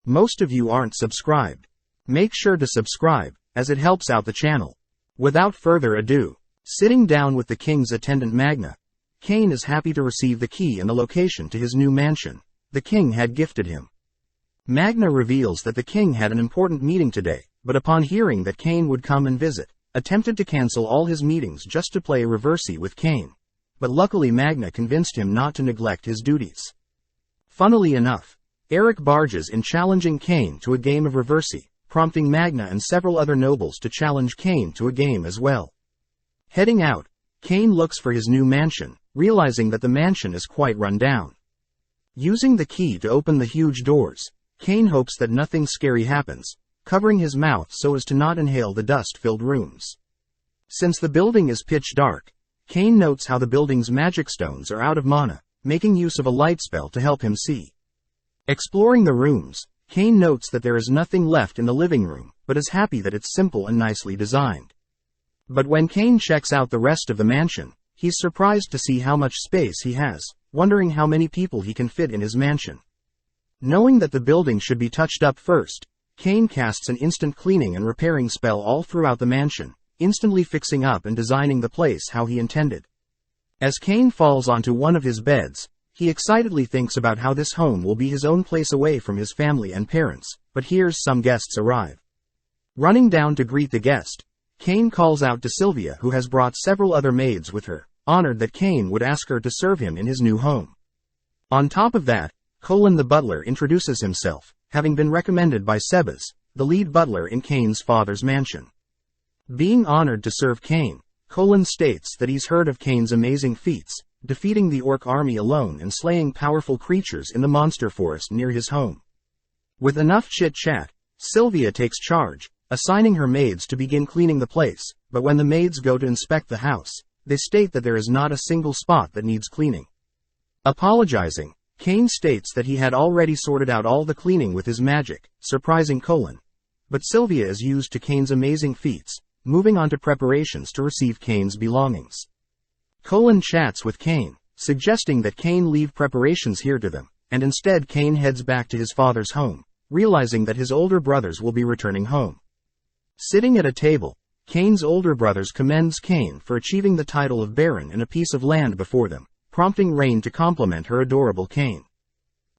Most of you aren't subscribed. Make sure to subscribe, as it helps out the channel. Without further ado, sitting down with the king's attendant Magna, Kane is happy to receive the key and the location to his new mansion the king had gifted him. Magna reveals that the king had an important meeting today, but upon hearing that Kane would come and visit, attempted to cancel all his meetings just to play a reversey with Kane. But luckily Magna convinced him not to neglect his duties. Funnily enough, Eric barges in challenging Kane to a game of reversey, prompting Magna and several other nobles to challenge Kane to a game as well. Heading out, Kane looks for his new mansion, realizing that the mansion is quite run down. Using the key to open the huge doors, Kane hopes that nothing scary happens, covering his mouth so as to not inhale the dust-filled rooms. Since the building is pitch dark, Kane notes how the building's magic stones are out of mana, making use of a light spell to help him see. Exploring the rooms, Kane notes that there is nothing left in the living room, but is happy that it's simple and nicely designed. But when Kane checks out the rest of the mansion, he's surprised to see how much space he has, wondering how many people he can fit in his mansion. Knowing that the building should be touched up first, Kane casts an instant cleaning and repairing spell all throughout the mansion, instantly fixing up and designing the place how he intended. As Kane falls onto one of his beds, he excitedly thinks about how this home will be his own place away from his family and parents, but here's some guests arrive. Running down to greet the guest, Kane calls out to Sylvia, who has brought several other maids with her, honored that Kane would ask her to serve him in his new home. On top of that, Colin the butler introduces himself, having been recommended by Sebas, the lead butler in Kane's father's mansion. Being honored to serve Kane, Colin states that he's heard of Kane's amazing feats, defeating the orc army alone and slaying powerful creatures in the monster forest near his home. With enough chit-chat, Sylvia takes charge, assigning her maids to begin cleaning the place, but when the maids go to inspect the house, they state that there is not a single spot that needs cleaning. Apologizing, Kane states that he had already sorted out all the cleaning with his magic, surprising Colin. But Sylvia is used to Kane's amazing feats, moving on to preparations to receive Kane's belongings. Colin chats with Kane, suggesting that Kane leave preparations here to them, and instead Kane heads back to his father's home, realizing that his older brothers will be returning home. Sitting at a table, Kane's older brothers commends Kane for achieving the title of Baron in a piece of land before them, prompting Rain to compliment her adorable Kane.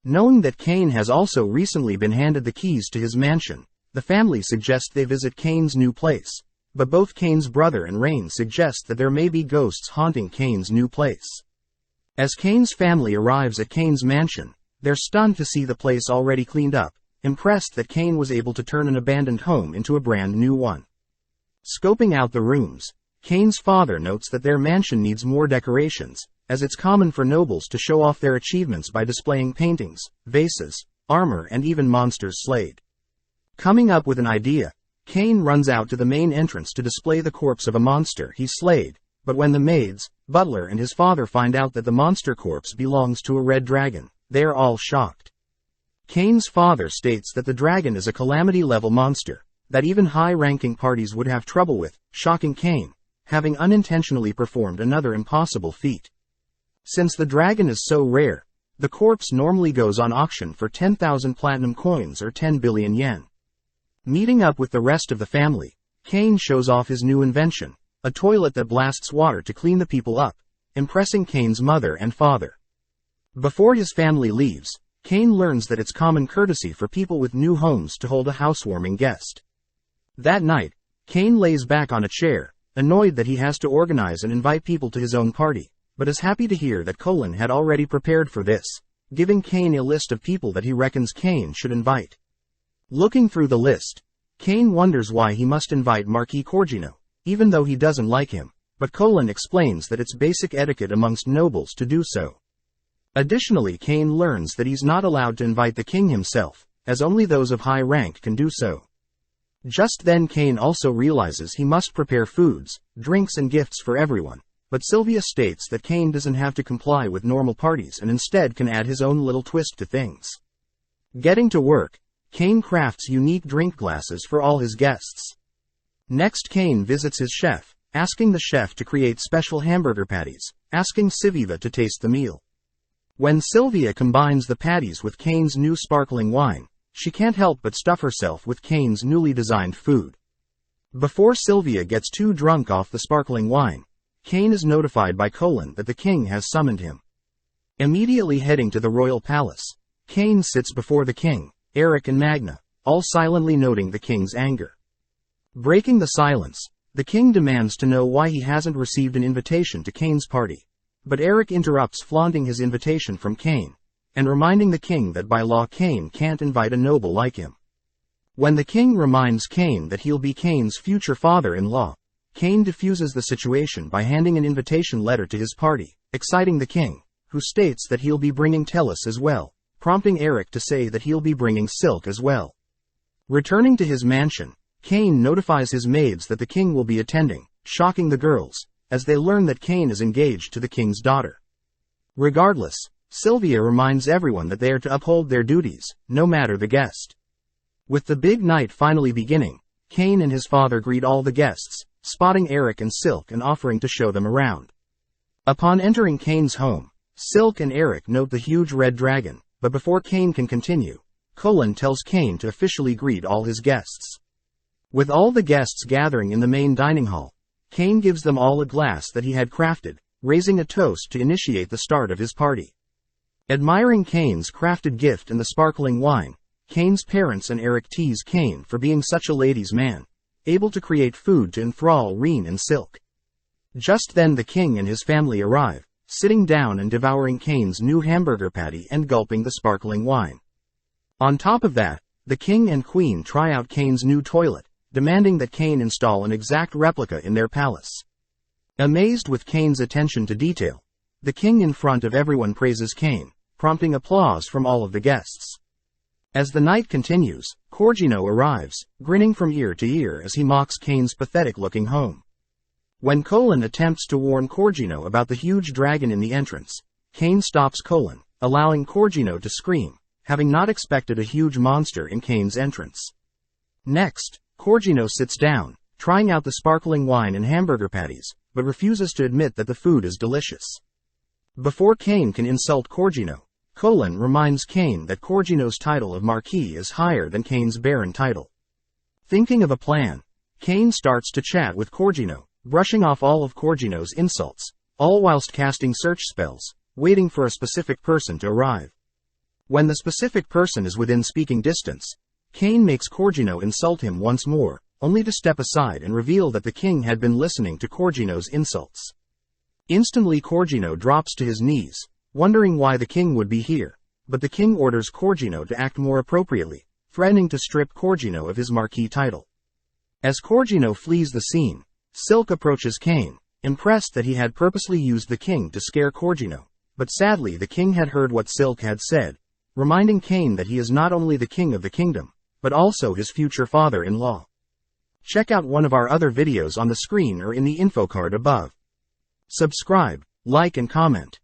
Knowing that Kane has also recently been handed the keys to his mansion, the family suggest they visit Kane's new place. But both Kane's brother and Rain suggest that there may be ghosts haunting Kane's new place. As Kane's family arrives at Kane's mansion, they're stunned to see the place already cleaned up, impressed that Kane was able to turn an abandoned home into a brand new one. Scoping out the rooms, Kane's father notes that their mansion needs more decorations, as it's common for nobles to show off their achievements by displaying paintings, vases, armor and even monsters slayed. Coming up with an idea, Kane runs out to the main entrance to display the corpse of a monster he slayed, but when the maids, butler and his father find out that the monster corpse belongs to a red dragon, they are all shocked. Kane's father states that the dragon is a calamity-level monster, that even high-ranking parties would have trouble with, shocking Kane, having unintentionally performed another impossible feat. Since the dragon is so rare, the corpse normally goes on auction for 10,000 platinum coins or 10 billion yen. Meeting up with the rest of the family, Kane shows off his new invention, a toilet that blasts water to clean the people up, impressing Kane's mother and father. Before his family leaves, Kane learns that it's common courtesy for people with new homes to hold a housewarming guest. That night, Kane lays back on a chair, annoyed that he has to organize and invite people to his own party, but is happy to hear that Colin had already prepared for this, giving Kane a list of people that he reckons Kane should invite. Looking through the list, Kane wonders why he must invite Marquee Corgino, even though he doesn't like him, but Colin explains that it's basic etiquette amongst nobles to do so. Additionally, Kane learns that he's not allowed to invite the king himself, as only those of high rank can do so. Just then Kane also realizes he must prepare foods, drinks and gifts for everyone, but Sylvia states that Kane doesn't have to comply with normal parties and instead can add his own little twist to things. Getting to work, Kane crafts unique drink glasses for all his guests. Next, Kane visits his chef, asking the chef to create special hamburger patties, asking Sylvia to taste the meal. When Sylvia combines the patties with Kane's new sparkling wine, she can't help but stuff herself with Kane's newly designed food. Before Sylvia gets too drunk off the sparkling wine, Kane is notified by Colin that the king has summoned him. Immediately heading to the royal palace, Kane sits before the king, Eric and Magna, all silently noting the king's anger. Breaking the silence, the king demands to know why he hasn't received an invitation to Kane's party, but Eric interrupts, flaunting his invitation from Kane, and reminding the king that by law Kane can't invite a noble like him. When the king reminds Kane that he'll be Kane's future father-in-law, Kane diffuses the situation by handing an invitation letter to his party, exciting the king, who states that he'll be bringing Tellus as well, prompting Eric to say that he'll be bringing Silk as well. Returning to his mansion, Kane notifies his maids that the king will be attending, shocking the girls, as they learn that Kane is engaged to the king's daughter. Regardless, Sylvia reminds everyone that they are to uphold their duties, no matter the guest. With the big night finally beginning, Kane and his father greet all the guests, spotting Eric and Silk and offering to show them around. Upon entering Kane's home, Silk and Eric note the huge red dragon, but before Kane can continue, Colin tells Kane to officially greet all his guests. With all the guests gathering in the main dining hall, Kane gives them all a glass that he had crafted, raising a toast to initiate the start of his party. Admiring Kane's crafted gift and the sparkling wine, Kane's parents and Eric tease Kane for being such a ladies' man, able to create food to enthrall Rein and Silk. Just then the king and his family arrive, sitting down and devouring Kane's new hamburger patty and gulping the sparkling wine. On top of that, the king and queen try out Kane's new toilet, demanding that Kane install an exact replica in their palace. Amazed with Kane's attention to detail, the king in front of everyone praises Kane, prompting applause from all of the guests. As the night continues, Corgino arrives, grinning from ear to ear as he mocks Kane's pathetic-looking home. When Colin attempts to warn Corgino about the huge dragon in the entrance, Kane stops Colin, allowing Corgino to scream, having not expected a huge monster in Kane's entrance. Next, Corgino sits down, trying out the sparkling wine and hamburger patties, but refuses to admit that the food is delicious. Before Kane can insult Corgino, Colin reminds Kane that Corgino's title of marquee is higher than Kane's baron title. Thinking of a plan, Kane starts to chat with Corgino, brushing off all of Corgino's insults, all whilst casting search spells, waiting for a specific person to arrive. When the specific person is within speaking distance, Kane makes Corgino insult him once more, only to step aside and reveal that the king had been listening to Corgino's insults. Instantly Corgino drops to his knees, wondering why the king would be here, but the king orders Corgino to act more appropriately, threatening to strip Corgino of his marquee title. As Corgino flees the scene, Silk approaches Kane, impressed that he had purposely used the king to scare Corgino, but sadly the king had heard what Silk had said, reminding Kane that he is not only the king of the kingdom, but also his future father-in-law. Check out one of our other videos on the screen or in the info card above. Subscribe, like and comment.